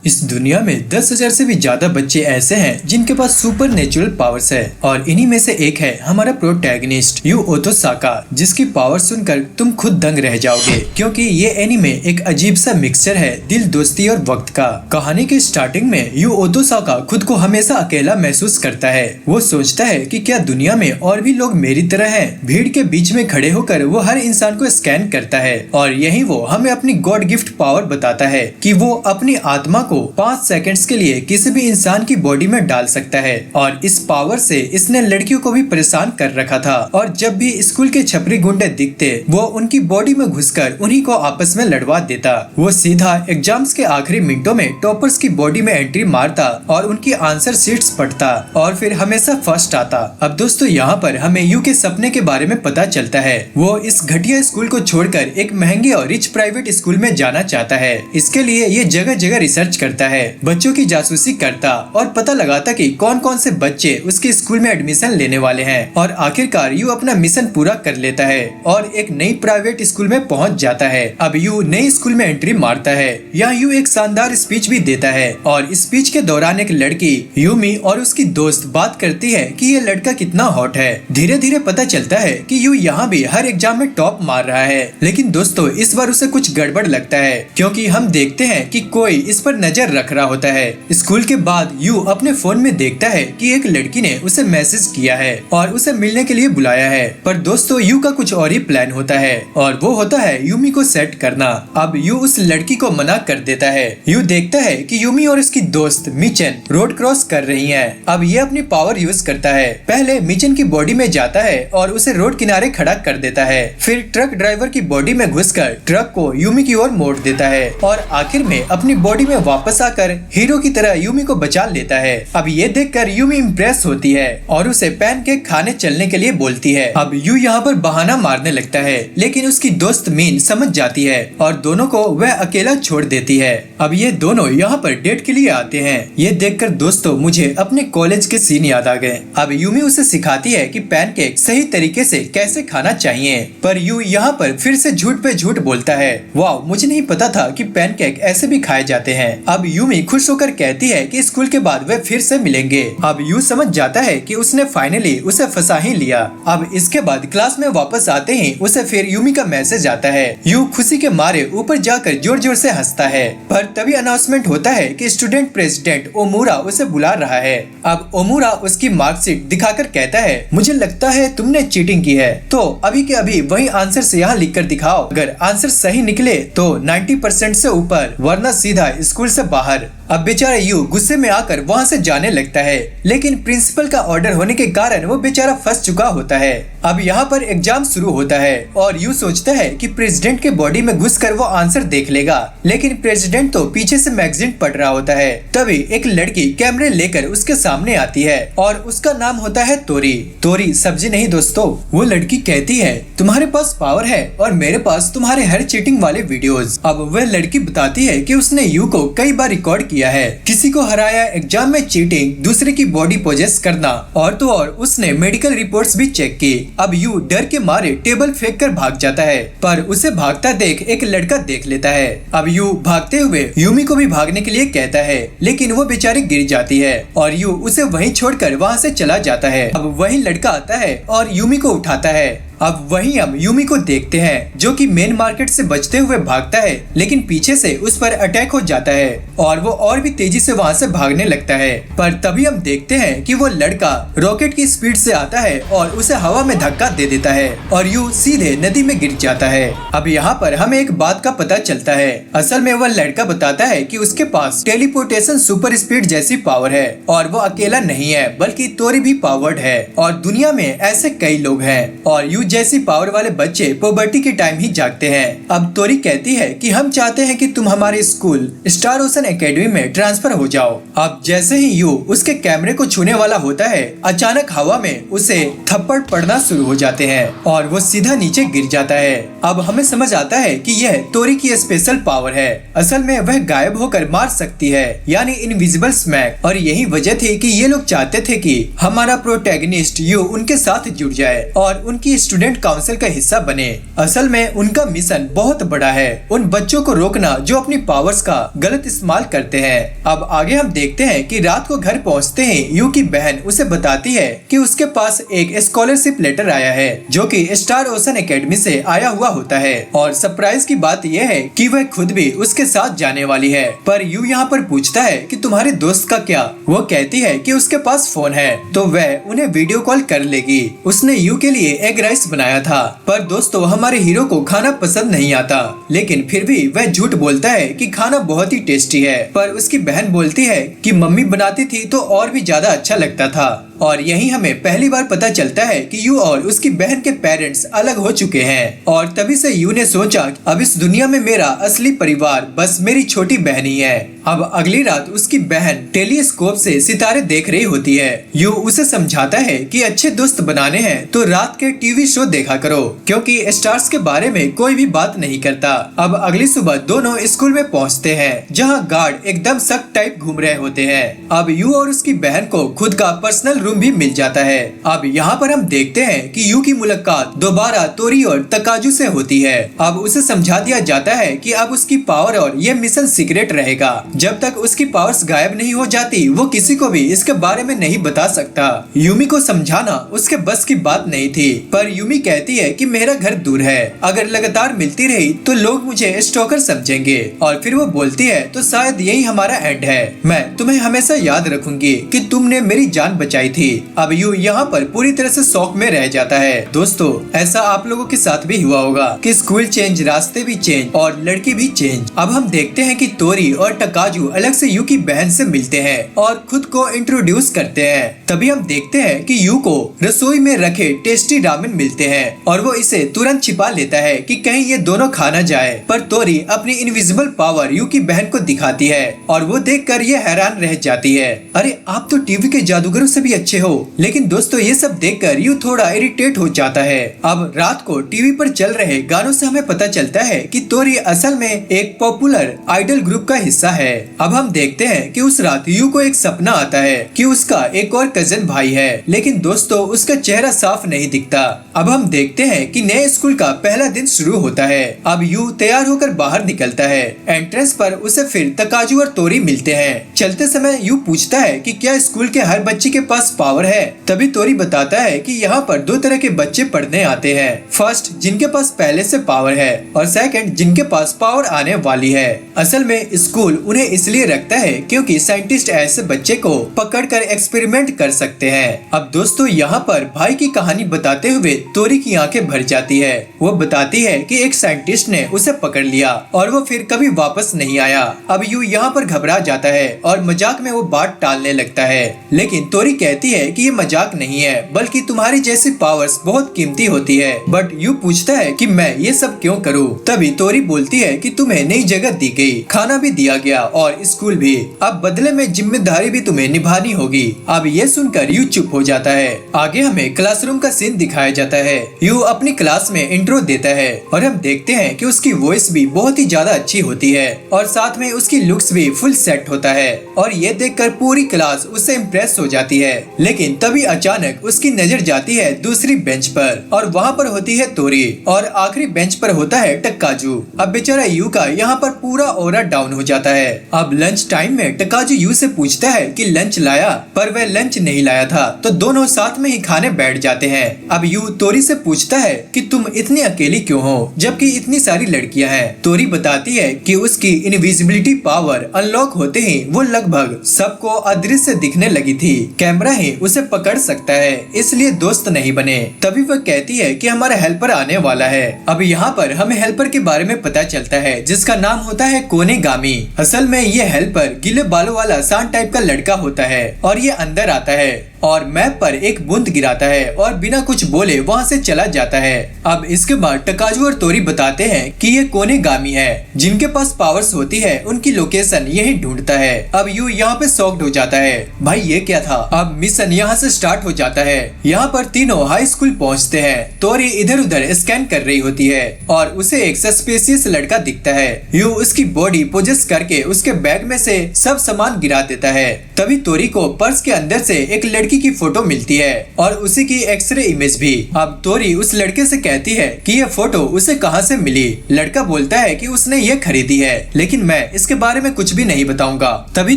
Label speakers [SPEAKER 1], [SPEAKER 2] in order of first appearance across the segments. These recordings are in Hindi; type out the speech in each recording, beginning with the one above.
[SPEAKER 1] इस दुनिया में 10,000 से भी ज्यादा बच्चे ऐसे हैं जिनके पास सुपर नेचुरल पावर्स है और इन्हीं में से एक है हमारा प्रोटैगनिस्ट यू ओतोसाका, जिसकी पावर सुनकर तुम खुद दंग रह जाओगे क्योंकि ये एनीमे एक अजीब सा मिक्सचर है दिल, दोस्ती और वक्त का। कहानी के स्टार्टिंग में यू ओतोसाका खुद को हमेशा अकेला महसूस करता है। वो सोचता है कि क्या दुनिया में और भी लोग मेरी तरह हैं। भीड़ के बीच में खड़े होकर वो हर इंसान को स्कैन करता है और यही वो हमें अपनी गॉड गिफ्ट पावर बताता है कि वो अपनी आत्मा को 5 सेकंड्स के लिए किसी भी इंसान की बॉडी में डाल सकता है। और इस पावर से इसने लड़कियों को भी परेशान कर रखा था और जब भी स्कूल के छपरी गुंडे दिखते वो उनकी बॉडी में घुसकर उन्हीं को आपस में लड़वा देता। वो सीधा एग्जाम्स के आखिरी मिनटों में टॉपर्स की बॉडी में एंट्री मारता और उनकी आंसर शीट्स पढ़ता और फिर हमेशा फर्स्ट आता। अब दोस्तों यहाँ पर हमें यू के सपने के बारे में पता चलता है। वो इस घटिया स्कूल को छोड़कर एक महंगे और रिच प्राइवेट स्कूल में जाना चाहता है। इसके लिए ये जगह जगह रिसर्च करता है, बच्चों की जासूसी करता और पता लगाता कि कौन कौन से बच्चे उसके स्कूल में एडमिशन लेने वाले हैं। और आखिरकार यू अपना मिशन पूरा कर लेता है और एक नई प्राइवेट स्कूल में पहुंच जाता है। अब यू नई स्कूल में एंट्री मारता है। यहाँ यू एक शानदार स्पीच भी देता है और स्पीच के दौरान एक लड़की यूमी और उसकी दोस्त बात करती है कि ये लड़का कितना हॉट है। धीरे धीरे पता चलता है कि यू यहाँ भी हर एग्जाम में टॉप मार रहा है, लेकिन दोस्तों इस बार उसे कुछ गड़बड़ लगता है क्योंकि हम देखते हैं कि कोई इस पर नजर रख रहा होता है। स्कूल के बाद यू अपने फोन में देखता है कि एक लड़की ने उसे मैसेज किया है और उसे मिलने के लिए बुलाया है। पर दोस्तों यू का कुछ और ही प्लान होता है और वो होता है यूमी को सेट करना। अब यू उस लड़की को मना कर देता है। यू देखता है कि यूमी और उसकी दोस्त मिचन रोड क्रॉस कर रही है। अब ये अपनी पावर यूज करता है। पहले मिचन की बॉडी में जाता है और उसे रोड किनारे खड़ा कर देता है। फिर ट्रक ड्राइवर की बॉडी में घुसकर ट्रक को यूमी की ओर मोड़ देता है और आखिर में अपनी बॉडी में वापस आकर हीरो की तरह यूमी को बचा लेता है। अब ये देखकर यूमी इम्प्रेस होती है और उसे पैनकेक खाने चलने के लिए बोलती है। अब यू यहाँ पर बहाना मारने लगता है, लेकिन उसकी दोस्त मीन समझ जाती है और दोनों को वह अकेला छोड़ देती है। अब ये दोनों यहाँ पर डेट के लिए आते हैं। ये देखकर दोस्तों मुझे अपने कॉलेज के सीन याद आ गए। अब यूमी उसे सिखाती है कि पैनकेक सही तरीके से कैसे खाना चाहिए, पर यू यहाँ पर फिर से झूठ पे झूठ बोलता है। वाह, मुझे नहीं पता था कि पैनकेक ऐसे भी खाए जाते हैं। अब यूमी खुश होकर कहती है कि स्कूल के बाद वे फिर से मिलेंगे। अब यू समझ जाता है कि उसने फाइनली उसे फंसा ही लिया। अब इसके बाद क्लास में वापस आते ही उसे फिर यूमी का मैसेज आता है। यू खुशी के मारे ऊपर जाकर जोर जोर से हंसता है, पर तभी अनाउंसमेंट होता है कि स्टूडेंट प्रेसिडेंट ओमुरा उसे बुला रहा है। अब ओमुरा उसकी मार्कशीट दिखाकर कहता है, मुझे लगता है तुमने चीटिंग की है, तो अभी के अभी वही आंसर से यहाँ लिख कर दिखाओ। अगर आंसर सही निकले तो 90% से ऊपर, वरना सीधा स्कूल से बाहर। अब बेचारा यू गुस्से में आकर वहाँ से जाने लगता है, लेकिन प्रिंसिपल का ऑर्डर होने के कारण वो बेचारा फंस चुका होता है। अब यहाँ पर एग्जाम शुरू होता है और यू सोचता है कि प्रेसिडेंट के बॉडी में घुसकर वो आंसर देख लेगा, लेकिन प्रेसिडेंट तो पीछे से मैगजीन पढ़ रहा होता है। तभी एक लड़की कैमरे लेकर उसके सामने आती है और उसका नाम होता है तोरी। तोरी सब्जी नहीं दोस्तों। वो लड़की कहती है, तुम्हारे पास पावर है और मेरे पास तुम्हारे हर चीटिंग वाले वीडियोस। अब वह लड़की बताती है कि उसने यू को कई बार रिकॉर्ड किया है, किसी को हराया, एग्जाम में चीटिंग, दूसरे की बॉडी पोजेस करना और तो और उसने मेडिकल रिपोर्ट्स भी चेक की। अब यू डर के मारे टेबल फेंक कर भाग जाता है, पर उसे भागता देख एक लड़का देख लेता है। अब यू भागते हुए यूमी को भी भागने के लिए कहता है, लेकिन वो बेचारी गिर जाती है और यू उसे वहीं छोड़कर वहाँ से चला जाता है। अब वही लड़का आता है और यूमी को उठाता है। अब वहीं हम यूमी को देखते हैं जो कि मेन मार्केट से बचते हुए भागता है, लेकिन पीछे से उस पर अटैक हो जाता है और वो और भी तेजी से वहाँ से भागने लगता है। पर तभी हम देखते हैं कि वो लड़का रॉकेट की स्पीड से आता है और उसे हवा में धक्का दे देता है और यू सीधे नदी में गिर जाता है। अब यहाँ पर हमें एक बात का पता चलता है। असल में वह लड़का बताता है कि उसके पास टेलीपोर्टेशन सुपर स्पीड जैसी पावर है और वो अकेला नहीं है बल्कि तोरी भी पावर्ड है और दुनिया में ऐसे कई लोग हैं और यू जैसी पावर वाले बच्चे पुबर्टी के टाइम ही जागते हैं। अब तोरी कहती है कि हम चाहते हैं कि तुम हमारे स्कूल स्टार ओशन एकेडमी में ट्रांसफर हो जाओ। अब जैसे ही यू उसके कैमरे को छूने वाला होता है, अचानक हवा में उसे थप्पड़ पड़ना शुरू हो जाते हैं और वो सीधा नीचे गिर जाता है। अब हमें समझ आता है कि यह तोरी की स्पेशल पावर है। असल में वह गायब होकर मार सकती है, यानी इनविजिबल स्मैक। और यही वजह थी कि ये लोग चाहते थे कि हमारा प्रोटैगनिस्ट यू उनके साथ जुड़ जाए और उनकी स्टूडेंट काउंसिल का हिस्सा बने। असल में उनका मिशन बहुत बड़ा है, उन बच्चों को रोकना जो अपनी पावर्स का गलत इस्तेमाल करते हैं। अब आगे हम देखते हैं कि रात को घर पहुंचते ही यू की बहन उसे बताती है कि उसके पास एक स्कॉलरशिप लेटर आया है जो कि स्टार ओशन एकेडमी से आया हुआ होता है। और सरप्राइज की बात यह है कि वह खुद भी उसके साथ जाने वाली है। पर यू यहाँ पर पूछता है कि तुम्हारे दोस्त का क्या? वो कहती है कि उसके पास फोन है तो वह उन्हें वीडियो कॉल कर लेगी। उसने यू के लिए एग राइस बनाया था। पर दोस्तों हमारे हीरो को खाना पसंद नहीं आता, लेकिन फिर भी वह झूठ बोलता है कि खाना बहुत ही टेस्टी है। पर उसकी बहन बोलती है कि मम्मी बनाती थी तो और भी ज्यादा अच्छा लगता था। और यही हमें पहली बार पता चलता है कि यू और उसकी बहन के पेरेंट्स अलग हो चुके हैं। और तभी से यू ने सोचा अब इस दुनिया में मेरा असली परिवार बस मेरी छोटी बहन ही है। अब अगली रात उसकी बहन टेलीस्कोप से सितारे देख रही होती है। यू उसे समझाता है कि अच्छे दोस्त बनाने हैं तो रात के टीवी शो देखा करो, क्योंकि स्टार्स के बारे में कोई भी बात नहीं करता। अब अगली सुबह दोनों स्कूल में पहुंचते हैं, जहां गार्ड एकदम सख्त टाइप घूम रहे होते हैं। अब यू और उसकी बहन को खुद का पर्सनल रूम भी मिल जाता है। अब यहाँ पर हम देखते हैं कि यू की मुलाकात दोबारा तोरी और तकाजू से होती है। अब उसे समझा दिया जाता है कि अब उसकी पावर और ये मिशन सीक्रेट रहेगा। जब तक उसकी पावर्स गायब नहीं हो जाती वो किसी को भी इसके बारे में नहीं बता सकता। यूमी को समझाना उसके बस की बात नहीं थी, पर यूमी कहती है कि मेरा घर दूर है, अगर लगातार मिलती रही तो लोग मुझे स्टॉकर समझेंगे। और फिर वो बोलती है तो शायद यही हमारा एंड है, मैं तुम्हें हमेशा याद रखूंगी कि तुमने मेरी जान बचाई थी। अब यू यहाँ पर पूरी तरह से शॉक में रह जाता है। दोस्तों ऐसा आप लोगों के साथ भी हुआ होगा कि स्कूल चेंज, रास्ते भी चेंज और लड़की भी चेंज। अब हम देखते हैं कि तोरी और टकाजू अलग से यू की बहन से मिलते हैं और खुद को इंट्रोड्यूस करते हैं। तभी हम देखते हैं कि यू को रसोई में रखे टेस्टी रामेन मिलते हैं और वो इसे तुरंत छिपा लेता है कि कहीं ये दोनों खा न जाए। पर तोरी अपनी इनविजिबल पावर यू की बहन को दिखाती है और वो देखकर ये हैरान रह जाती है, अरे आप तो टीवी के जादूगरों से भी अच्छे हो। लेकिन दोस्तों ये सब देखकर यू थोड़ा इरिटेट हो जाता है। अब रात को टीवी पर चल रहे गानों से हमें पता चलता है कि तोरी असल में एक पॉपुलर आइडल ग्रुप का हिस्सा है। अब हम देखते हैं कि उस रात यू को एक सपना आता है कि उसका एक और कजन भाई है, लेकिन दोस्तों उसका चेहरा साफ नहीं दिखता। अब हम देखते हैं कि नए स्कूल का पहला दिन शुरू होता है। अब यू तैयार होकर बाहर निकलता है। एंट्रेंस पर उसे फिर तकाजू और तोरी मिलते हैं। चलते समय यू पूछता है कि क्या स्कूल के हर बच्चे के पास पावर है? तभी तोरी बताता है कि यहाँ पर दो तरह के बच्चे पढ़ने आते हैं, फर्स्ट जिनके पास पहले से पावर है और सेकंड जिनके पास पावर आने वाली है। असल में स्कूल उन्हें इसलिए रखता है क्योंकि साइंटिस्ट ऐसे बच्चे को पकड़कर एक्सपेरिमेंट कर सकते हैं। अब दोस्तों यहाँ पर भाई की कहानी बताते हुए तोरी की आंखें भर जाती है। वो बताती है कि एक साइंटिस्ट ने उसे पकड़ लिया और वो फिर कभी वापस नहीं आया। अब यू यहाँ पर घबरा जाता है और मजाक में वो बात टालने लगता है, लेकिन तोरी कहती है कि ये मजाक नहीं है बल्कि तुम्हारी जैसी पावर्स बहुत कीमती होती है। बट यू पूछता है कि मैं ये सब क्यों करूँ? तभी तोरी बोलती है कि तुम्हें नई जगह दी गई, खाना भी दिया गया और स्कूल भी, अब बदले में जिम्मेदारी भी तुम्हें निभानी होगी। अब ये सुनकर यू चुप हो जाता है। आगे हमें क्लासरूम का सीन दिखाया जाता है। यू अपनी क्लास में इंट्रो देता है और हम देखते हैं कि उसकी वॉइस भी बहुत ही ज्यादा अच्छी होती है और साथ में उसकी लुक्स भी फुल सेट होता है और ये देखकर पूरी क्लास उससे इम्प्रेस हो जाती है। लेकिन तभी अचानक उसकी नजर जाती है दूसरी बेंच पर और वहाँ पर होती है तोरी और आखिरी बेंच पर होता है टक्काजू। अब बेचारा यू का यहाँ पर पूरा ऑरा डाउन हो जाता है। अब लंच टाइम में टक्काजू यू से पूछता है कि लंच लाया, पर वह लंच नहीं लाया था तो दोनों साथ में ही खाने बैठ जाते हैं। अब यू तोरी से पूछता है कि तुम इतनी अकेली क्यों हो जबकि इतनी सारी लड़कियां हैं। तोरी बताती है कि उसकी इनविजिबिलिटी पावर अनलॉक होते ही वो लगभग सबको अदृश्य दिखने लगी थी, कैमरा ही उसे पकड़ सकता है, इसलिए दोस्त नहीं बने। तभी वह कहती है कि हमारा हेल्पर आने वाला है। अब यहाँ पर हमें हेल्पर के बारे में पता चलता है जिसका नाम होता है कोनेगामी। असल में ये हेल्पर गीले बालों वाला शांत टाइप का लड़का होता है और ये अंदर आता है और मैप पर एक बूंद गिराता है और बिना कुछ बोले वहाँ से चला जाता है। अब इसके बाद टकाजू और तोरी बताते हैं कि ये कोनेगामी है, जिनके पास पावर्स होती है उनकी लोकेशन यही ढूंढता है। अब यू यहाँ पे शॉक्ड हो जाता है, भाई ये क्या था। अब मिशन यहाँ से स्टार्ट हो जाता है। यहाँ पर तीनों हाई स्कूल पहुँचते हैं। तोरी इधर उधर स्कैन कर रही होती है और उसे एक सस्पिशियस लड़का दिखता है। यू उसकी बॉडी पोजेस करके उसके बैग में से सब सामान गिरा देता है। तभी तोरी को पर्स के अंदर से एक लड़की की फोटो मिलती है और उसी की एक्सरे इमेज भी। अब तोरी उस लड़के से कहती है कि ये फोटो उसे कहां से मिली। लड़का बोलता है कि उसने ये खरीदी है, लेकिन मैं इसके बारे में कुछ भी नहीं बताऊंगा। तभी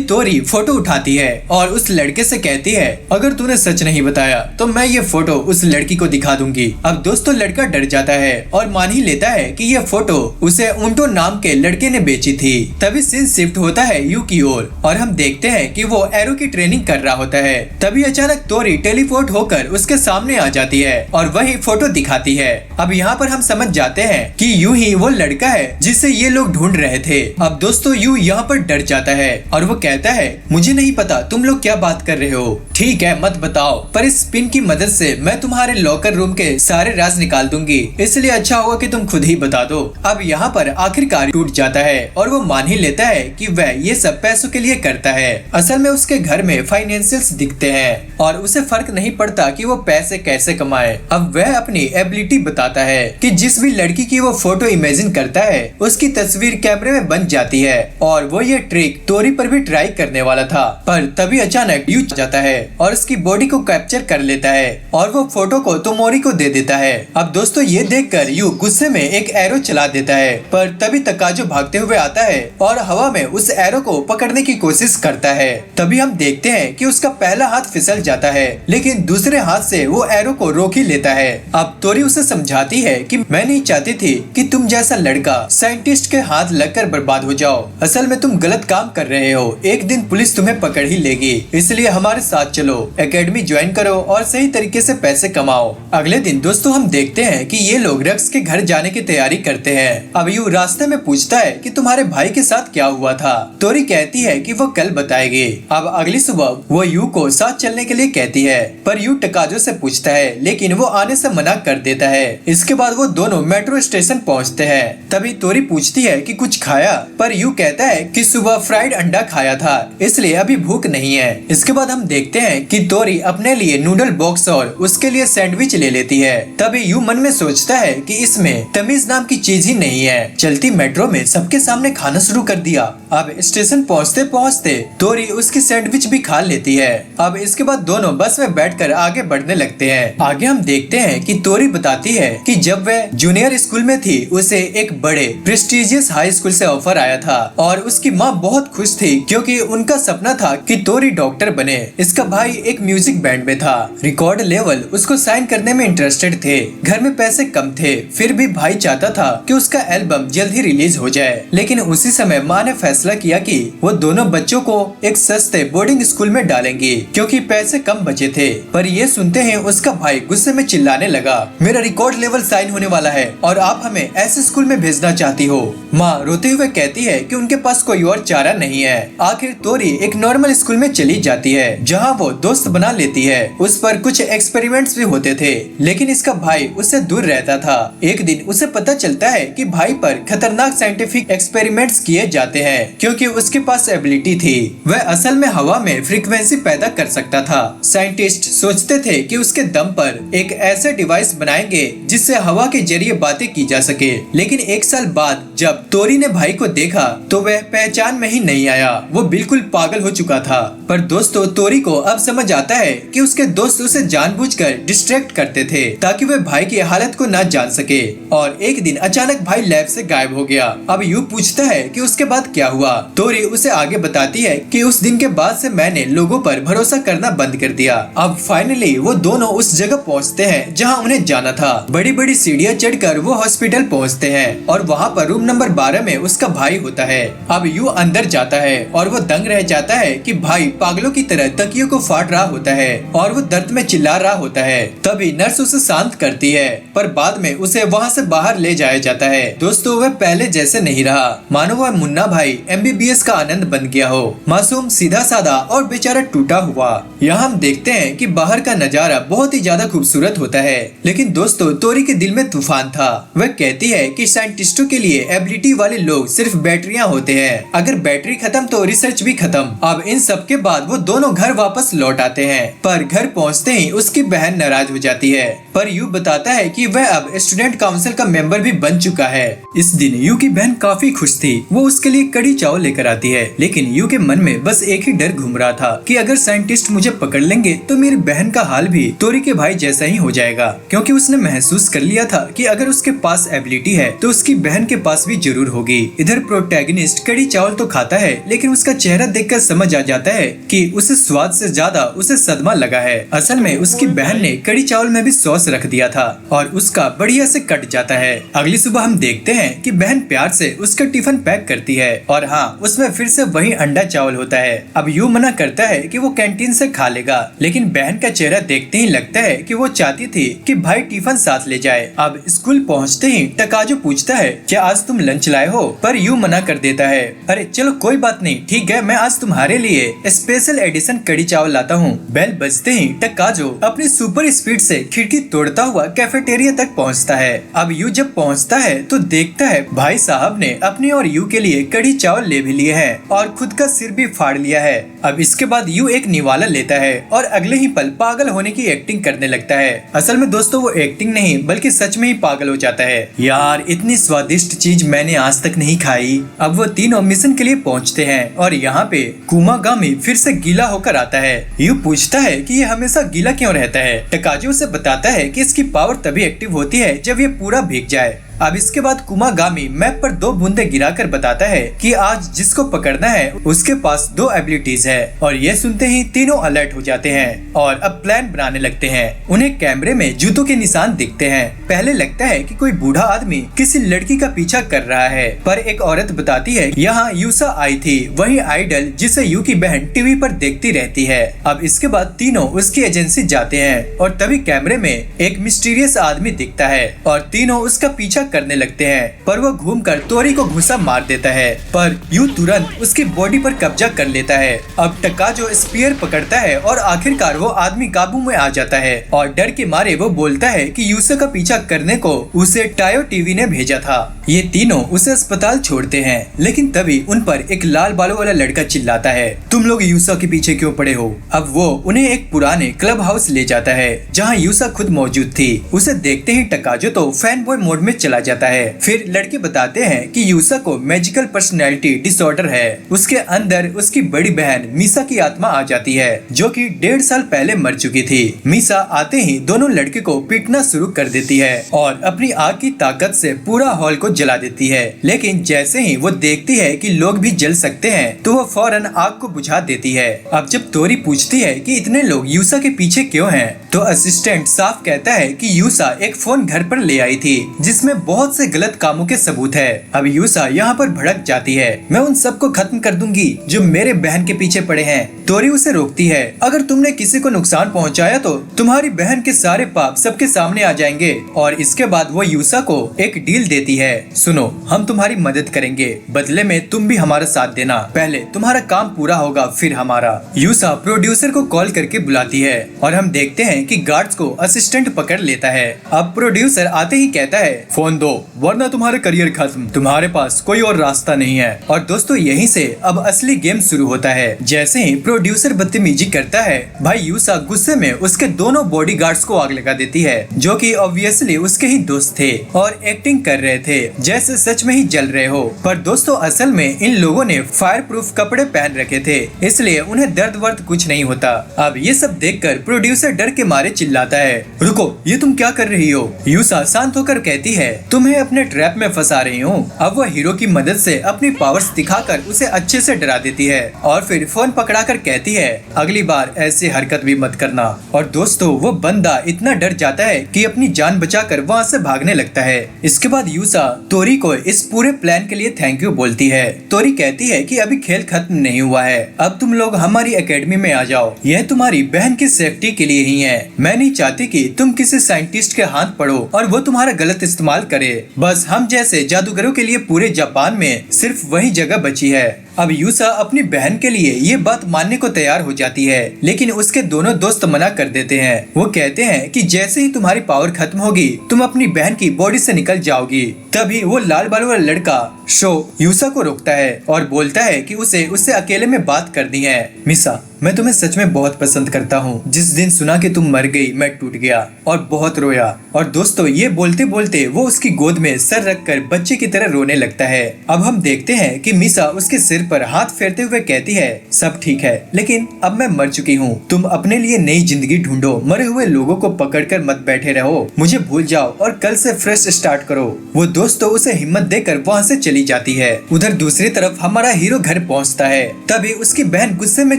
[SPEAKER 1] तोरी फोटो उठाती है और उस लड़के से कहती है, अगर तूने सच नहीं बताया तो मैं ये फोटो उस लड़की को दिखा दूंगी। अब दोस्तों लड़का डर जाता है और मान ही लेता है कि ये फोटो उसे उंटो नाम के लड़के ने बेची थी। तभी सीन शिफ्ट होता है यू की ओर और हम देखते हैं कि वो एरो की ट्रेनिंग कर रहा होता है। तभी अचानक तोरी टेलीपोर्ट होकर उसके सामने आ जाती है और वही फोटो दिखाती है। अब यहाँ पर हम समझ जाते हैं कि यू ही वो लड़का है जिसे ये लोग ढूंढ रहे थे। अब दोस्तों यू यहाँ पर डर जाता है और वो कहता है, मुझे नहीं पता तुम लोग क्या बात कर रहे हो। ठीक है मत बताओ, पर इस पिन की मदद से मैं तुम्हारे लॉकर रूम के सारे राज निकाल दूंगी, इसलिए अच्छा होगा कि तुम खुद ही बता दो। अब यहाँ पर आखिरकार टूट जाता है और वो मान ही लेता है कि वह ये सब पैसों के लिए करता है। असल में उसके घर में फाइनेंशियल्स दिखते हैं और उसे फर्क नहीं पड़ता कि वो पैसे कैसे कमाए। अब वह अपनी एबिलिटी बताता है कि जिस भी लड़की की वो फोटो इमेजिन करता है उसकी तस्वीर कैमरे में बन जाती है और वो ये ट्रिक तोरी पर भी ट्राई करने वाला था, पर तभी अचानक यू जाता है और उसकी बॉडी को कैप्चर कर लेता है और वो फोटो को तोमोरी को दे देता है। अब दोस्तों ये देखकर यू गुस्से में एक एरो चला देता है, पर तभी तकाजो भागते हुए आता है और हवा में उस एरो को पकड़ने की कोशिश करता है। तभी हम देखते हैं कि उसका पहला हाथ फिसल जाता है, लेकिन दूसरे हाथ से वो एरो को रोक ही लेता है। अब तोरी उसे समझाती है कि मैं नहीं चाहती थी कि तुम जैसा लड़का साइंटिस्ट के हाथ लगकर बर्बाद हो जाओ। असल में तुम गलत काम कर रहे हो, एक दिन पुलिस तुम्हें पकड़ ही लेगी, इसलिए हमारे साथ चलो, एकेडमी ज्वाइन करो और सही तरीके से पैसे कमाओ। अगले दिन दोस्तों हम देखते हैं कि ये लोग रक्स के घर जाने की तैयारी करते हैं। अब यू रास्ते में पूछता है कि तुम्हारे भाई के साथ क्या हुआ था। तोरी कहती है कि वो कल बताएगी। अब अगली सुबह वो यू को साथ चलने के लिए कहती है, पर यू टकाजो से पूछता है, लेकिन वो आने से मना कर देता है। इसके बाद वो दोनों मेट्रो स्टेशन पहुंचते हैं। तभी तोरी पूछती है कि कुछ खाया, पर यू कहता है कि सुबह फ्राइड अंडा खाया था, इसलिए अभी भूख नहीं है। इसके बाद हम देखते हैं कि तोरी अपने लिए नूडल बॉक्स और उसके लिए सैंडविच ले लेती है। तभी यू मन में सोचता है कि इसमें तमीज नाम की चीज ही नहीं है, चलती मेट्रो में सबके सामने खाना शुरू कर दिया। अब स्टेशन पहुँचते पहुँचते तोरी उसकी सैंडविच भी खा लेती है। अब इसके बाद दोनों बस में बैठकर आगे बढ़ने लगते हैं। आगे हम देखते हैं कि तोरी बताती है कि जब वह जूनियर स्कूल में थी उसे एक बड़े प्रेस्टिजियस हाई स्कूल से ऑफर आया था और उसकी माँ बहुत खुश थी क्योंकि उनका सपना था कि तोरी डॉक्टर बने। इसका भाई एक म्यूजिक बैंड में था, रिकॉर्ड लेवल उसको साइन करने में इंटरेस्टेड थे। घर में पैसे कम थे, फिर भी भाई चाहता था कि उसका एल्बम जल्द ही रिलीज हो जाए। लेकिन उसी समय माँ ने फैसला किया कि वो दोनों बच्चों को एक सस्ते बोर्डिंग स्कूल में डालेंगी क्योंकि पैसे कम बचे थे। पर ये सुनते ही उसका भाई गुस्से में चिल्लाने लगा, मेरा रिकॉर्ड लेवल साइन होने वाला है और आप हमें ऐसे स्कूल में भेजना चाहती हो। माँ रोते हुए कहती है कि उनके पास कोई और चारा नहीं है। आखिर तोरी एक नॉर्मल स्कूल में चली जाती है जहाँ वो दोस्त बना लेती है। उस पर कुछ एक्सपेरिमेंट्स भी होते थे, लेकिन इसका भाई उससे दूर रहता था। एक दिन उसे पता चलता है कि भाई पर खतरनाक साइंटिफिक एक्सपेरिमेंट्स किए जाते हैं क्योंकि उसके पास एबिलिटी थी। वह असल में हवा में फ्रीक्वेंसी पैदा कर सकता था। साइंटिस्ट सोचते थे कि उसके दम पर एक ऐसे डिवाइस बनाएंगे जिससे हवा के जरिए बातें की जा सके। लेकिन एक साल बाद जब तोरी ने भाई को देखा तो वह पहचान में ही नहीं आया, वो बिल्कुल पागल हो चुका था। पर दोस्तों तोरी को अब समझ आता है कि उसके दोस्त उसे जानबूझकर डिस्ट्रैक्ट करते थे ताकि वह भाई की हालत को न जान सके। और एक दिन अचानक भाई लैब से गायब हो गया। अब यू पूछता है कि उसके बाद क्या हुआ। तोरी उसे आगे बताती है कि उस दिन के बाद से मैंने लोगों पर भरोसा करना बंद कर दिया। अब फाइनली वो दोनों उस जगह पहुंचते हैं जहां उन्हें जाना था। बड़ी बड़ी सीढ़ियां चढ़कर वो हॉस्पिटल पहुंचते हैं और वहां पर रूम नंबर 12 में उसका भाई होता है। अब यू अंदर जाता है और वो दंग रह जाता है कि भाई पागलों की तरह तकियों को फाड़ रहा होता है और वो दर्द में चिल्ला रहा होता है। तभी नर्स उसे शांत करती है, पर बाद में उसे वहाँ से बाहर ले जाया जाता है। दोस्तों वह पहले जैसे नहीं रहा, मानो वह मुन्ना भाई MBBS का आनंद बन गया हो। मासूम, सीधा साधा और बेचारा टूटा हुआ। यहाँ हम देखते हैं कि बाहर का नजारा बहुत ही ज्यादा खूबसूरत होता है, लेकिन दोस्तों तोरी के दिल में तूफान था। वह कहती है कि साइंटिस्टों के लिए एबिलिटी वाले लोग सिर्फ बैटरियां होते हैं, अगर बैटरी खत्म तो रिसर्च भी खत्म। अब इन सब के बाद वो दोनों घर वापस लौट आते हैं, पर घर पहुंचते ही उसकी बहन नाराज हो जाती है पर यू बताता है कि वह अब स्टूडेंट काउंसिल का मेंबर भी बन चुका है। इस दिन यू की बहन काफी खुश थी। वो उसके लिए कड़ी चावल लेकर आती है, लेकिन यू के मन में बस एक ही डर घूम रहा था कि अगर साइंटिस्ट मुझे पकड़ लेंगे तो मेरी बहन का हाल भी तोरी के भाई जैसा ही हो जाएगा, क्योंकि उसने महसूस कर लिया था कि अगर उसके पास एबिलिटी है तो उसकी बहन के पास भी जरूर होगी। इधर प्रोटैगनिस्ट कड़ी चावल तो खाता है, लेकिन उसका चेहरा देखकर समझ आ जाता है कि उसे स्वाद से ज्यादा उसे सदमा लगा है। असल में उसकी बहन ने कड़ी चावल में भी सॉस रख दिया था और उसका बढ़िया से कट जाता है। अगली सुबह हम देखते हैं कि बहन प्यार से उसका टिफिन पैक करती है और हाँ, उसमें फिर से वही अंडा चावल होता है। अब यू मना करता है कि वो कैंटीन से खा लेगा, लेकिन बहन का चेहरा देखते ही लगता है कि वो चाहती थी कि भाई टिफिन साथ ले जाए। अब स्कूल पहुंचते ही टकाजो पूछता है क्या आज तुम लंच लाए हो, पर यू मना कर देता है। अरे चलो कोई बात नहीं, ठीक है, मैं आज तुम्हारे लिए स्पेशल एडिशन कड़ी चावल लाता हूँ। बेल बजते ही टकाजो अपनी सुपर स्पीड से खिड़की तोड़ता हुआ कैफेटेरिया तक पहुँचता है। अब यू जब पहुँचता है तो देखता है भाई साहब ने अपने और यू के लिए कड़ी चावल ले भी लिए हैं और खुद का सिर भी फाड़ लिया है। अब इसके बाद यू एक निवाला लेता है और अगले ही पल पागल होने की एक्टिंग करने लगता है। असल में दोस्तों वो एक्टिंग नहीं बल्कि सच में ही पागल हो जाता है। यार इतनी स्वादिष्ट चीज मैंने आज तक नहीं खाई। अब वो तीनों मिशन के लिए पहुंचते हैं और यहाँ पे कुमागामी फिर से गीला होकर आता है। यू पूछता है कि ये हमेशा गीला क्यों रहता है। टकाजो उसे बताता है कि इसकी पावर तभी एक्टिव होती है जब ये पूरा भीग जाए। अब इसके बाद कुमागामी मैप पर 2 बूंदे गिराकर बताता है कि आज जिसको पकड़ना है उसके पास 2 एबिलिटीज है और ये सुनते ही तीनों अलर्ट हो जाते हैं और अब प्लान बनाने लगते हैं। उन्हें कैमरे में जूतों के निशान दिखते हैं। पहले लगता है कि कोई बूढ़ा आदमी किसी लड़की का पीछा कर रहा है, पर एक औरत बताती है यहाँ यूसा आई थी, वही आइडल जिसे यू की बहन टीवी पर देखती रहती है। अब इसके बाद तीनों उसकी एजेंसी जाते हैं और तभी कैमरे में एक मिस्टीरियस आदमी दिखता है और तीनों उसका पीछा करने लगते हैं, पर वो घूमकर तोरी को घुसा मार देता है, पर यू तुरंत उसकी बॉडी पर कब्जा कर लेता है। अब टकाजो स्पीयर पकड़ता है और आखिरकार वो आदमी काबू में आ जाता है और डर के मारे वो बोलता है कि यूसा का पीछा करने को उसे टायो टीवी ने भेजा था। ये तीनों उसे अस्पताल छोड़ते हैं, लेकिन तभी उन पर एक लाल बालों वाला लड़का चिल्लाता है तुम लोग यूसा के पीछे क्यों पड़े हो। अब वो उन्हें एक पुराने क्लब हाउस ले जाता है जहाँ यूसा खुद मौजूद थी। उसे देखते ही टकाजो तो फैन बॉय मोड में चला जाता है। फिर लड़के बताते हैं कि यूसा को मैजिकल पर्सनैलिटी डिसऑर्डर है। उसके अंदर उसकी बड़ी बहन मीसा की आत्मा आ जाती है जो कि 1.5 साल पहले मर चुकी थी। मीसा आते ही दोनों लड़के को पीटना शुरू कर देती है और अपनी आग की ताकत से पूरा हॉल को जला देती है, लेकिन जैसे ही वो देखती है कि लोग भी जल सकते हैं तो वो फौरन आग को बुझा देती है। अब जब तोरी पूछती है कि इतने लोग यूसा के पीछे क्यों हैं, तो असिस्टेंट साफ कहता है कि यूसा एक फोन घर पर ले आई थी जिसमें बहुत से गलत कामों के सबूत है। अब यूसा यहाँ पर भड़क जाती है, मैं उन सबको खत्म कर दूंगी जो मेरे बहन के पीछे पड़े हैं। तोरी उसे रोकती है, अगर तुमने किसी को नुकसान पहुँचाया तो तुम्हारी बहन के सारे पाप सबके सामने आ जाएंगे। और इसके बाद वो यूसा को एक डील देती है, सुनो हम तुम्हारी मदद करेंगे, बदले में तुम भी हमारा साथ देना, पहले तुम्हारा काम पूरा होगा फिर हमारा। यूसा प्रोड्यूसर को कॉल करके बुलाती है और हम देखते हैं कि गार्ड्स को असिस्टेंट पकड़ लेता है। अब प्रोड्यूसर आते ही कहता है फोन दो वरना तुम्हारे करियर खत्म, तुम्हारे पास कोई और रास्ता नहीं है। और दोस्तों यहीं से अब असली गेम शुरू होता है। जैसे ही प्रोड्यूसर बदतमीजी करता है, भाई यूसा गुस्से में उसके दोनों बॉडीगार्ड्स को आग लगा देती है जो कि ऑब्वियसली उसके ही दोस्त थे और एक्टिंग कर रहे थे जैसे सच में ही जल रहे हो। पर दोस्तों असल में इन लोगों ने फायर प्रूफ कपड़े पहन रखे थे, इसलिए उन्हें दर्द वर्द कुछ नहीं होता। अब ये सब देखकर प्रोड्यूसर डर के मारे चिल्लाता है, रुको ये तुम क्या कर रही हो। यूसा शांत होकर कहती है, तुम्हें अपने ट्रैप में फंसा रही हूँ। अब वह हीरो की मदद से अपनी पावर्स दिखाकर उसे अच्छे से डरा देती है और फिर फोन पकड़ाकर कहती है, अगली बार ऐसी हरकत भी मत करना। और दोस्तों वो बंदा इतना डर जाता है कि अपनी जान बचाकर वहाँ से भागने लगता है। इसके बाद यूसा तोरी को इस पूरे प्लान के लिए थैंक यू बोलती है। तोरी कहती है कि अभी खेल खत्म नहीं हुआ है, अब तुम लोग हमारी एकेडमी में आ जाओ, यह तुम्हारी बहन की सेफ्टी के लिए ही है। मैं नहीं चाहती कि तुम किसी साइंटिस्ट के हाथ पड़ो और वो तुम्हारा गलत इस्तेमाल करे। बस हम जैसे जादूगरों के लिए पूरे जापान में सिर्फ वही जगह बची है। अब यूसा अपनी बहन के लिए ये बात मानने को तैयार हो जाती है, लेकिन उसके दोनों दोस्त मना कर देते हैं। वो कहते हैं कि जैसे ही तुम्हारी पावर खत्म होगी तुम अपनी बहन की बॉडी से निकल जाओगी। तभी वो लाल बाल वाला लड़का शो यूसा को रोकता है और बोलता है कि उसे उससे अकेले में बात करनी है। मिसा, मैं तुम्हें सच में बहुत पसंद करता हूँ। जिस दिन सुना कि तुम मर गई मैं टूट गया और बहुत रोया। और दोस्तों ये बोलते बोलते वो उसकी गोद में सर रखकर बच्चे की तरह रोने लगता है। अब हम देखते हैं कि मिसा उसके सिर पर हाथ फेरते हुए कहती है, सब ठीक है, लेकिन अब मैं मर चुकी हूँ। तुम अपने लिए नई जिंदगी ढूंढो, मरे हुए लोगों को पकड़कर मत बैठे रहो। मुझे भूल जाओ और कल से फ्रेश स्टार्ट करो। वो दोस्तों उसे हिम्मत देकर वहाँ से चली जाती है। उधर दूसरी तरफ हमारा हीरो घर पहुँचता है। तभी उसकी बहन गुस्से में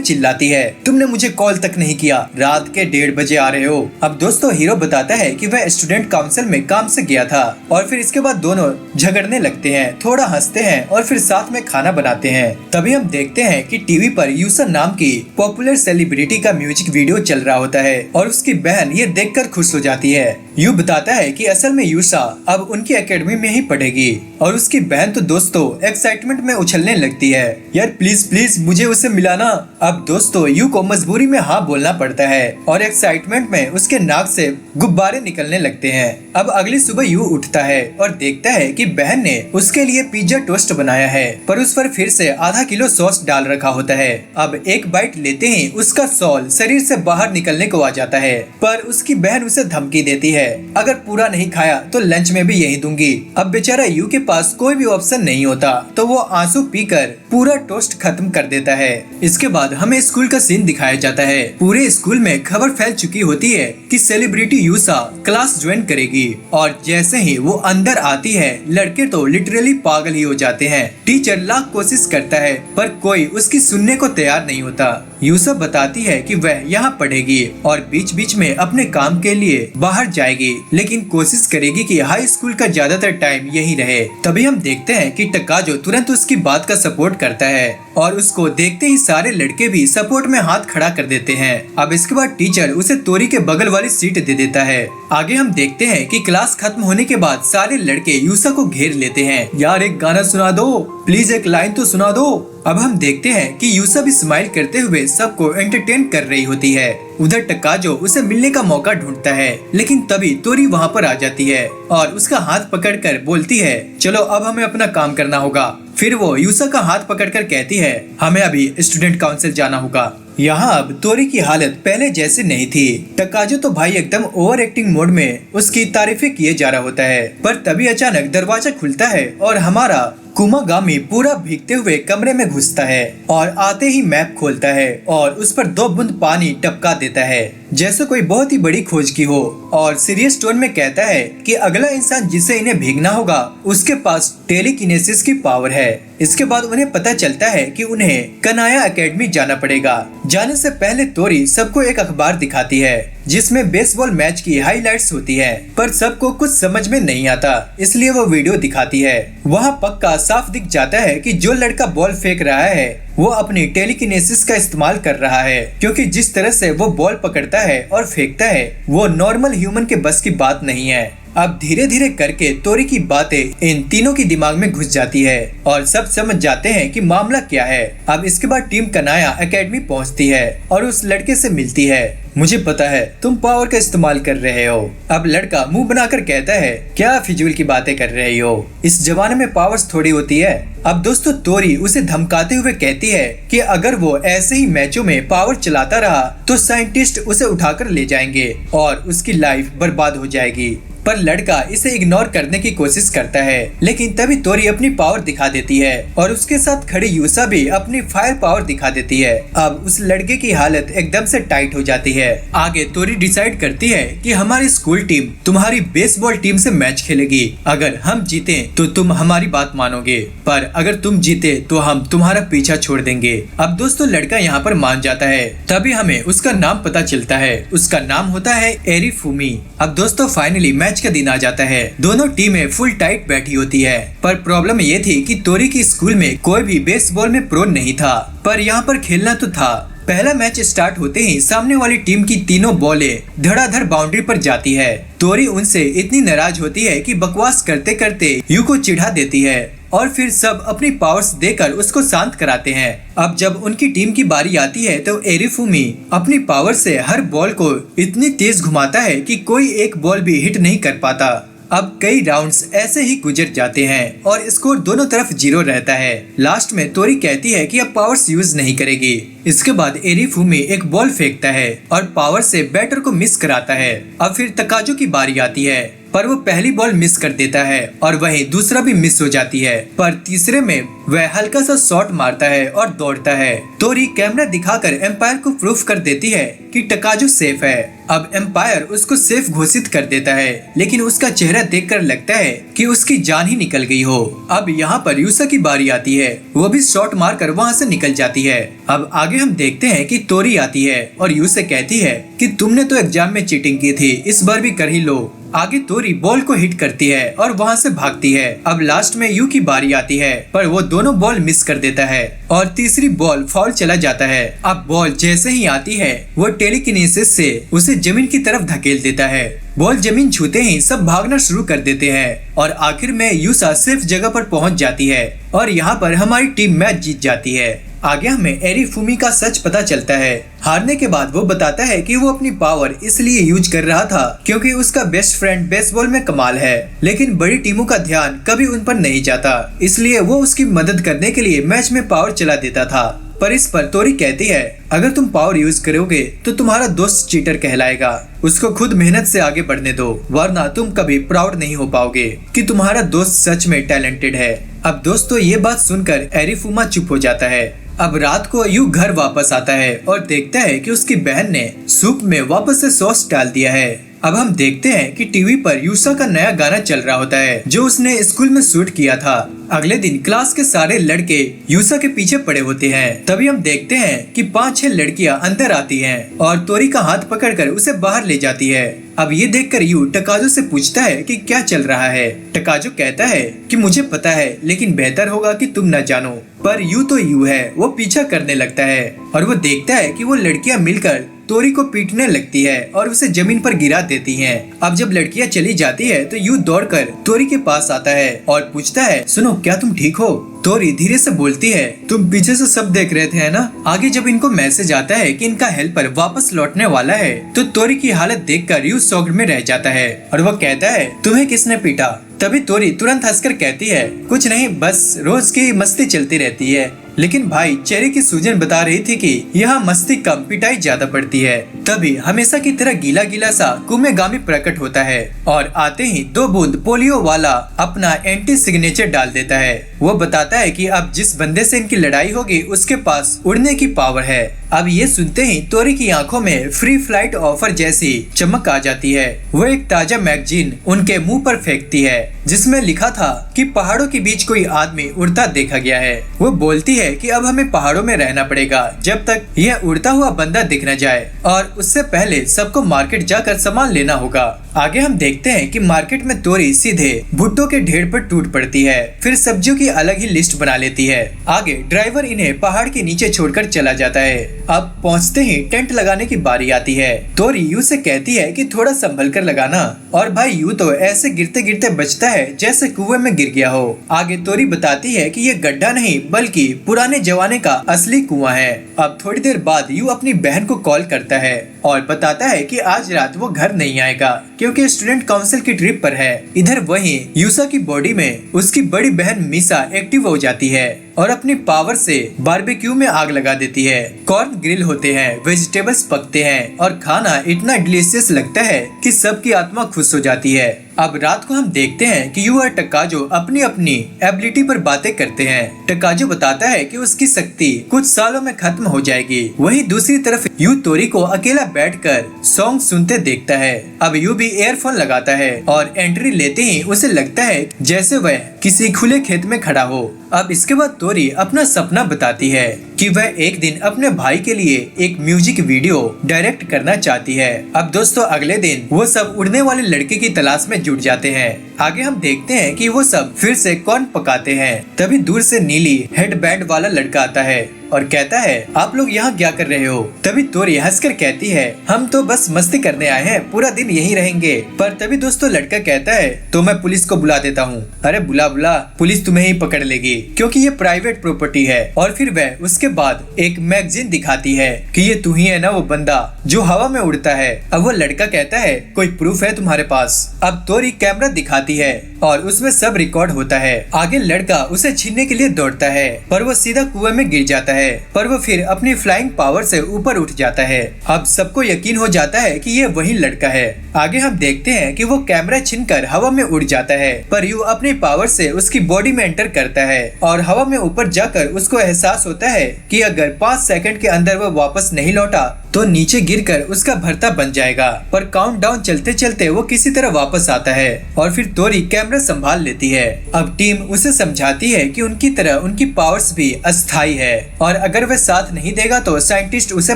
[SPEAKER 1] चिल्लाती है, तुमने मुझे कॉल तक नहीं किया, रात के 1:30 बजे आ रहे हो। अब दोस्तों हीरो बताता है कि वह स्टूडेंट काउंसिल में काम से गया था और फिर इसके बाद दोनों झगड़ने लगते हैं, थोड़ा हंसते हैं और फिर साथ में खाना बनाते हैं। तभी हम देखते हैं कि टीवी पर यूसा नाम की पॉपुलर सेलिब्रिटी का म्यूजिक वीडियो चल रहा होता है और उसकी बहन ये देखकर खुश हो जाती है। यू बताता है कि असल में यूसा अब उनकी एकेडमी में ही पढ़ेगी और उसकी बहन तो दोस्तों एक्साइटमेंट में उछलने लगती है, यार प्लीज प्लीज मुझे उसे मिलाना। अब दोस्तों यू को मजबूरी में हाँ बोलना पड़ता है और एक्साइटमेंट में उसके नाक से गुब्बारे निकलने लगते हैं। अब अगली सुबह यू उठता है और देखता है कि बहन ने उसके लिए पिज्जा टोस्ट बनाया है, पर उस पर फिर से आधा किलो सॉस डाल रखा होता है। अब एक बाइट लेते ही उसका सॉल शरीर से बाहर निकलने को आ जाता है, पर उसकी बहन उसे धमकी देती है, अगर पूरा नहीं खाया तो लंच में भी यही दूंगी। अब बेचारा यू के पास कोई भी ऑप्शन नहीं होता तो वो आंसू पीकर पूरा टोस्ट खत्म कर देता है। इसके बाद हमें स्कूल का सीन दिखाया जाता है। पूरे स्कूल में खबर फैल चुकी होती है कि सेलिब्रिटी यूसा क्लास ज्वाइन करेगी और जैसे ही वो अंदर आती है लड़के तो लिटरली पागल ही हो जाते हैं। टीचर लाख कोशिश करता है पर कोई उसकी सुनने को तैयार नहीं होता। यूसा बताती है कि वह यहाँ पढ़ेगी और बीच बीच में अपने काम के लिए बाहर जाएगी, लेकिन कोशिश करेगी कि हाई स्कूल का ज्यादातर टाइम यही रहे। तभी हम देखते हैं कि टकाजो तुरंत उसकी बात का सपोर्ट करता है और उसको देखते ही सारे लड़के भी सपोर्ट में हाथ खड़ा कर देते हैं। अब इसके बाद टीचर उसे तोरी के बगल वाली सीट दे देता है। आगे हम देखते हैं कि क्लास खत्म होने के बाद सारे लड़के यूसा को घेर लेते हैं, यार एक गाना सुना दो प्लीज, एक लाइन तो सुना दो। अब हम देखते हैं कि यूसा भी स्माइल करते हुए सबको एंटरटेन कर रही होती है। उधर टकाजो उसे मिलने का मौका ढूंढता है, लेकिन तभी तोरी वहाँ पर आ जाती है और उसका हाथ पकड़कर बोलती है, चलो अब हमें अपना काम करना होगा। फिर वो यूसा का हाथ पकड़कर कहती है, हमें अभी स्टूडेंट काउंसिल जाना होगा। यहाँ अब तोरी की हालत पहले जैसे नहीं थी। टकाजो तो भाई एकदम ओवर एक्टिंग मोड में उसकी तारीफें किए जा रहा होता है, पर तभी अचानक दरवाजा खुलता है और हमारा कुमागामी पूरा भीगते हुए कमरे में घुसता है और आते ही मैप खोलता है और उस पर 2 बूंद पानी टपका देता है जैसे कोई बहुत ही बड़ी खोज की हो, और सीरियस टोन में कहता है कि अगला इंसान जिसे इन्हें भीगना होगा उसके पास टेलीकिनेसिस की पावर है। इसके बाद उन्हें पता चलता है कि उन्हें कनाया एकेडमी जाना पड़ेगा। जाने से पहले तोरी सबको एक अखबार दिखाती है जिसमें बेसबॉल मैच की हाइलाइट्स होती है, पर सबको कुछ समझ में नहीं आता इसलिए वो वीडियो दिखाती है। वहाँ पक्का साफ दिख जाता है कि जो लड़का बॉल फेंक रहा है वो अपनी टेलीकिनेसिस का इस्तेमाल कर रहा है, क्योंकि जिस तरह से वो बॉल पकड़ता है और फेंकता है वो नॉर्मल ह्यूमन के बस की बात नहीं है। अब धीरे धीरे करके तोरी की बातें इन तीनों की दिमाग में घुस जाती है और सब समझ जाते हैं कि मामला क्या है। अब इसके बाद टीम कनाया एकेडमी पहुंचती है और उस लड़के से मिलती है। मुझे पता है तुम पावर का इस्तेमाल कर रहे हो। अब लड़का मुंह बनाकर कहता है, क्या फिजूल की बातें कर रहे हो, इस जमाने में पावर्स थोड़ी होती है। अब दोस्तों तोरी उसे धमकाते हुए कहती है कि अगर वो ऐसे ही मैचों में पावर चलाता रहा तो साइंटिस्ट उसे उठाकर ले जाएंगे और उसकी लाइफ बर्बाद हो जाएगी। पर लड़का इसे इग्नोर करने की कोशिश करता है, लेकिन तभी तोरी अपनी पावर दिखा देती है और उसके साथ खड़ी यूसा भी अपनी फायर पावर दिखा देती है। अब उस लड़के की हालत एकदम से टाइट हो जाती है। आगे तोरी डिसाइड करती है कि हमारी स्कूल टीम तुम्हारी बेसबॉल टीम से मैच खेलेगी। अगर हम जीते तो तुम हमारी बात मानोगे, पर अगर तुम जीते तो हम तुम्हारा पीछा छोड़ देंगे। अब दोस्तों लड़का यहाँ पर मान जाता है। तभी हमें उसका नाम पता चलता है, उसका नाम होता है एरीफुमी। अब दोस्तों फाइनली मैच का दिन आ जाता है। दोनों टीमें फुल टाइट बैठी होती है, पर प्रॉब्लम ये थी कि तोरी की स्कूल में कोई भी बेसबॉल में प्रो नहीं था, पर यहाँ पर खेलना तो था। पहला मैच स्टार्ट होते ही सामने वाली टीम की तीनों बॉलें धड़ाधड़ बाउंड्री पर जाती है। तोरी उनसे इतनी नाराज होती है कि बकवास करते करते यू को चिढ़ा देती है और फिर सब अपनी पावर्स देकर उसको शांत कराते हैं। अब जब उनकी टीम की बारी आती है तो एरिफुमी अपनी पावर से हर बॉल को इतनी तेज घुमाता है कि कोई एक बॉल भी हिट नहीं कर पाता। अब कई राउंड्स ऐसे ही गुजर जाते हैं और स्कोर दोनों तरफ 0 रहता है। लास्ट में तोरी कहती है कि अब पावर्स यूज नहीं करेगी। इसके बाद एरिफुमी एक बॉल फेंकता है और पावर से बैटर को मिस कराता है। अब फिर तकाजो की बारी आती है, पर वो पहली बॉल मिस कर देता है और वहीं दूसरा भी मिस हो जाती है, पर तीसरे में वह हल्का सा शॉट मारता है और दौड़ता है। तोरी कैमरा दिखाकर एम्पायर को प्रूफ कर देती है कि तकाजो सेफ है। अब एम्पायर उसको सेफ घोषित कर देता है, लेकिन उसका चेहरा देखकर लगता है कि उसकी जान ही निकल गई हो। अब यहाँ पर यूसा की बारी आती है, वो भी शॉट मारकर वहाँ से निकल जाती है। अब आगे हम देखते हैं कि तोरी आती है और यू से कहती है कि तुमने तो एग्जाम में चीटिंग की थी, इस बार भी कर ही लो। आगे तोरी बॉल को हिट करती है और वहाँ से भागती है। अब लास्ट में यू की बारी आती है, पर वो दोनों बॉल मिस कर देता है और तीसरी बॉल फाउल चला जाता है। अब बॉल जैसे ही आती है वो टेलीकिनेसिस से उसे जमीन की तरफ धकेल देता है। बॉल जमीन छूते ही सब भागना शुरू कर देते हैं और आखिर में यूसा सेफ जगह पर पहुंच जाती है और यहाँ पर हमारी टीम मैच जीत जाती है। आगे हमें एरिफुमी का सच पता चलता है। हारने के बाद वो बताता है कि वो अपनी पावर इसलिए यूज कर रहा था क्योंकि उसका बेस्ट फ्रेंड बेसबॉल में कमाल है, लेकिन बड़ी टीमों का ध्यान कभी उन पर नहीं जाता, इसलिए वो उसकी मदद करने के लिए मैच में पावर चला देता था। पर इस पर तोरी कहती है, अगर तुम पावर यूज करोगे तो तुम्हारा दोस्त चीटर कहलाएगा, उसको खुद मेहनत से आगे बढ़ने दो, वरना तुम कभी प्राउड नहीं हो पाओगे कि तुम्हारा दोस्त सच में टैलेंटेड है। अब दोस्तों ये बात सुनकर एरिफुमा चुप हो जाता है। अब रात को यू घर वापस आता है और देखता है कि उसकी बहन ने सूप में वापस से सॉस डाल दिया है। अब हम देखते हैं कि टीवी पर यूसा का नया गाना चल रहा होता है जो उसने स्कूल में शूट किया था। अगले दिन क्लास के सारे लड़के यूसा के पीछे पड़े होते हैं। तभी हम देखते हैं कि 5-6 लड़कियां अंदर आती हैं और तोरी का हाथ पकड़कर उसे बाहर ले जाती है। अब ये देखकर यू तकाजो से पूछता है कि क्या चल रहा है। तकाजो कहता है कि मुझे पता है, लेकिन बेहतर होगा कि तुम न जानो। पर यू तो यू है, वो पीछा करने लगता है और वो देखता है कि वो लड़कियां मिलकर तोरी को पीटने लगती है और उसे जमीन पर गिरा देती हैं। अब जब लड़कियां चली जाती है तो यू दौड़कर तोरी के पास आता है और पूछता है, सुनो क्या तुम ठीक हो? तोरी धीरे से बोलती है, तुम पीछे से सब देख रहे थे है ना? आगे जब इनको मैसेज आता है कि इनका हेल्पर वापस लौटने वाला है तो तोरी की हालत देखकर यू शॉक्ड में रह जाता है और वो कहता है, तुम्हें किसने पीटा? तभी तोरी तुरंत हंसकर कहती है, कुछ नहीं, बस रोज की मस्ती चलती रहती है। लेकिन भाई चेरी की सूजन बता रही थी कि यहाँ मस्ती कम पिटाई ज्यादा पड़ती है। तभी हमेशा की तरह गीला गीला सा कुमेगामी प्रकट होता है और आते ही 2 बूंद पोलियो वाला अपना एंटी सिग्नेचर डाल देता है। वो बताता है कि अब जिस बंदे से इनकी लड़ाई होगी उसके पास उड़ने की पावर है। अब ये सुनते ही तोरी की आंखों में फ्री फ्लाइट ऑफर जैसी चमक आ जाती है। वो एक ताजा मैगजीन उनके मुंह पर फेंकती है जिसमें लिखा था कि पहाड़ों के बीच कोई आदमी उड़ता देखा गया है। वो बोलती है कि अब हमें पहाड़ों में रहना पड़ेगा जब तक यह उड़ता हुआ बंदा दिख न जाए और उससे पहले सबको मार्केट जाकर सामान लेना होगा। आगे हम देखते हैं कि मार्केट में तोरी सीधे भुट्टो के ढेर पर टूट पड़ती है, फिर सब्जियों की अलग ही लिस्ट बना लेती है। आगे ड्राइवर इन्हें पहाड़ के नीचे छोड़कर चला जाता है। अब पहुंचते ही टेंट लगाने की बारी आती है। तोरी यू से कहती है कि थोड़ा संभल कर लगाना, और भाई यू तो ऐसे गिरते गिरते बचता है जैसे कुएं में गिर गया हो। आगे तोरी बताती है कि ये गड्ढा नहीं बल्कि पुराने जमाने का असली कुआं है। अब थोड़ी देर बाद यू अपनी बहन को कॉल करता है और बताता है कि आज रात वो घर नहीं आएगा क्योंकि स्टूडेंट काउंसिल की ट्रिप पर है। इधर वहीं यूसा की बॉडी में उसकी बड़ी बहन मिसा एक्टिव हो जाती है और अपनी पावर से बारबेक्यू में आग लगा देती है। कॉर्न ग्रिल होते हैं, वेजिटेबल्स पकते हैं और खाना इतना डिलीशियस लगता है कि सबकी आत्मा खुश हो जाती है। अब रात को हम देखते हैं कि यू और टकाजो अपनी अपनी एबिलिटी पर बातें करते हैं। टकाजो बताता है कि उसकी शक्ति कुछ सालों में खत्म हो जाएगी। वहीं दूसरी तरफ यू तोरी को अकेला बैठकर सॉन्ग सुनते देखता है। अब यू भी ईयरफोन लगाता है और एंट्री लेते ही उसे लगता है जैसे वह किसी खुले खेत में खड़ा हो। अब इसके बाद तोरी अपना सपना बताती है कि कि वह एक दिन अपने भाई के लिए एक म्यूजिक वीडियो डायरेक्ट करना चाहती है। अब दोस्तों अगले दिन वो सब उड़ने वाले लड़के की तलाश में जुट जाते हैं। आगे हम देखते हैं कि वो सब फिर से कॉर्न पकाते हैं। तभी दूर से नीली हेडबैंड वाला लड़का आता है और कहता है, आप लोग यहाँ क्या कर रहे हो? तभी तोरी हंसकर कहती है, हम तो बस मस्ती करने आए हैं, पूरा दिन यहीं रहेंगे। पर तभी दोस्तों लड़का कहता है, तो मैं पुलिस को बुला देता हूँ। अरे बुला बुला, पुलिस तुम्हें ही पकड़ लेगी क्योंकि ये प्राइवेट प्रॉपर्टी है। और फिर वह उसके बाद एक मैगजीन दिखाती है कि ये तू ही है ना वो बंदा जो हवा में उड़ता है। अब वो लड़का कहता है, कोई प्रूफ है तुम्हारे पास? अब तोरी कैमरा दिखाती है और उसमें सब रिकॉर्ड होता है। आगे लड़का उसे छीनने के लिए दौड़ता है पर वो सीधा कुएं में गिर जाता है, पर वो फिर अपनी फ्लाइंग पावर से ऊपर उठ जाता है। अब सबको यकीन हो जाता है कि ये वही लड़का है। आगे हम देखते हैं कि वो कैमरा छीनकर हवा में उड़ जाता है, पर यू अपनी पावर से उसकी बॉडी में एंटर करता है और हवा में ऊपर जाकर उसको एहसास होता है कि अगर 5 सेकंड के अंदर वो वापस नहीं लौटा तो नीचे गिरकर उसका भरता बन जाएगा। पर काउंटडाउन चलते चलते वो किसी तरह वापस आता है और फिर तोरी कैमरा संभाल लेती है। अब टीम उसे समझाती है कि उनकी तरह उनकी पावर्स भी अस्थायी है और अगर वह साथ नहीं देगा तो साइंटिस्ट उसे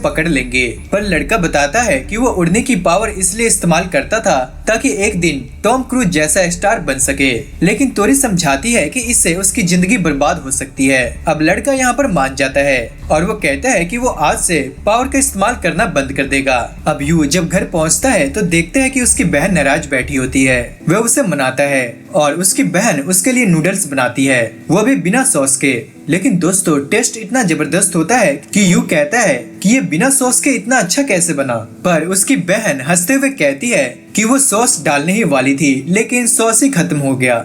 [SPEAKER 1] पकड़ लेंगे। पर लड़का बताता है कि वो उड़ने की पावर इसलिए इस्तेमाल करता था ताकि एक दिन टॉम क्रूज जैसा स्टार बन सके, लेकिन तोरी समझाती है कि इससे उसकी जिंदगी बर्बाद हो सकती है। अब लड़का यहाँ पर मान जाता है और वो कहता है कि वो आज से पावर का इस्तेमाल करना बंद कर देगा। अब यू जब घर पहुँचता है तो देखता है कि उसकी बहन नाराज बैठी होती है। वह उसे मनाता है और उसकी बहन उसके लिए नूडल्स बनाती है, वो भी बिना सॉस के। लेकिन दोस्तों टेस्ट इतना जबरदस्त होता है कि यू कहता है कि ये बिना सॉस के इतना अच्छा कैसे बना। पर उसकी बहन हंसते हुए कहती है कि वो सॉस डालने ही वाली थी लेकिन सॉस ही खत्म हो गया।